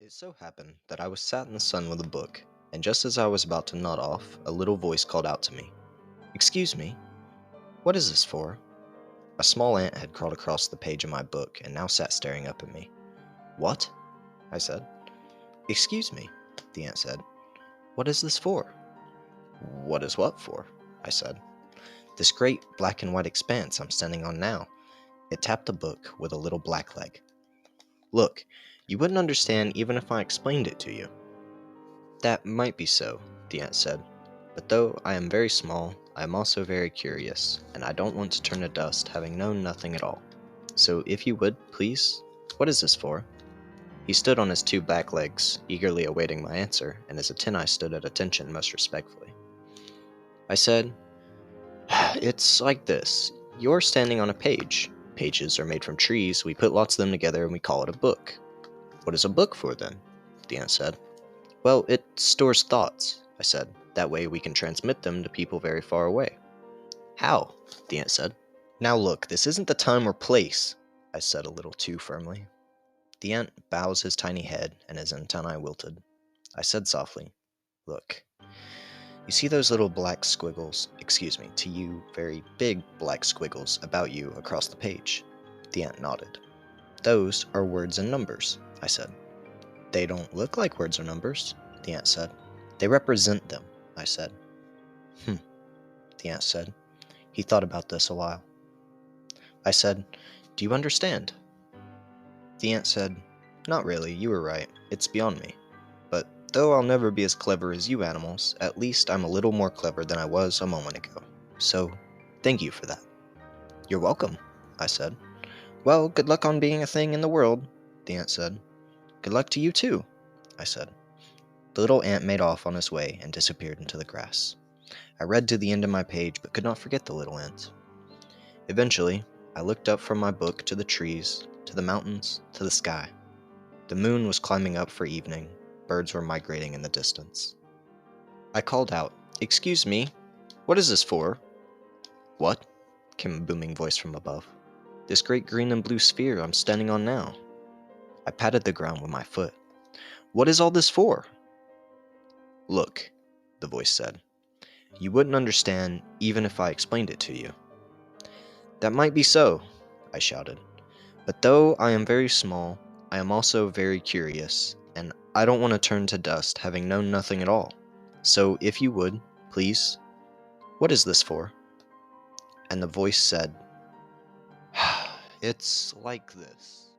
It so happened that I was sat in the sun with a book, and just as I was about to nod off, a little voice called out to me. "Excuse me, what is this for?" A small ant had crawled across the page of my book and now sat staring up at me. "What?" I said. "Excuse me," the ant said. "What is this for?" "What is what for?" I said. "This great black and white expanse I'm standing on now." It tapped the book with a little black leg. "Look, you wouldn't understand even if I explained it to you." "That might be so," the ant said, "but though I am very small, I am also very curious, and I don't want to turn to dust having known nothing at all. So if you would, please, what is this for?" He stood on his two back legs, eagerly awaiting my answer, and his antennae stood at attention most respectfully. I said, "It's like this. You're standing on a page. Pages are made from trees, we put lots of them together and we call it a book." "What is a book for, then?" the ant said. "Well, it stores thoughts," I said. "That way we can transmit them to people very far away." "How?" the ant said. "Now look, this isn't the time or place," I said a little too firmly. The ant bows his tiny head and his antennae wilted. I said softly, "Look, you see those little black squiggles, excuse me, to you, very big black squiggles about you across the page?" The ant nodded. "Those are words and numbers," I said. "They don't look like words or numbers," the ant said. "They represent them," I said. "Hmm," the ant said. He thought about this a while. I said, "Do you understand?" The ant said, "Not really, you were right. It's beyond me. But though I'll never be as clever as you animals, at least I'm a little more clever than I was a moment ago. So, thank you for that." "You're welcome," I said. "Well, good luck on being a thing in the world," the ant said. "Good luck to you too," I said. The little ant made off on his way and disappeared into the grass. I read to the end of my page but could not forget the little ant. Eventually, I looked up from my book to the trees, to the mountains, to the sky. The moon was climbing up for evening. Birds were migrating in the distance. I called out, "Excuse me, what is this for?" "What?" came a booming voice from above. "This great green and blue sphere I'm standing on now." I patted the ground with my foot. "What is all this for?" "Look," the voice said. "You wouldn't understand even if I explained it to you." "That might be so," I shouted. "But though I am very small, I am also very curious, and I don't want to turn to dust having known nothing at all. So if you would, please, what is this for?" And the voice said, "It's like this."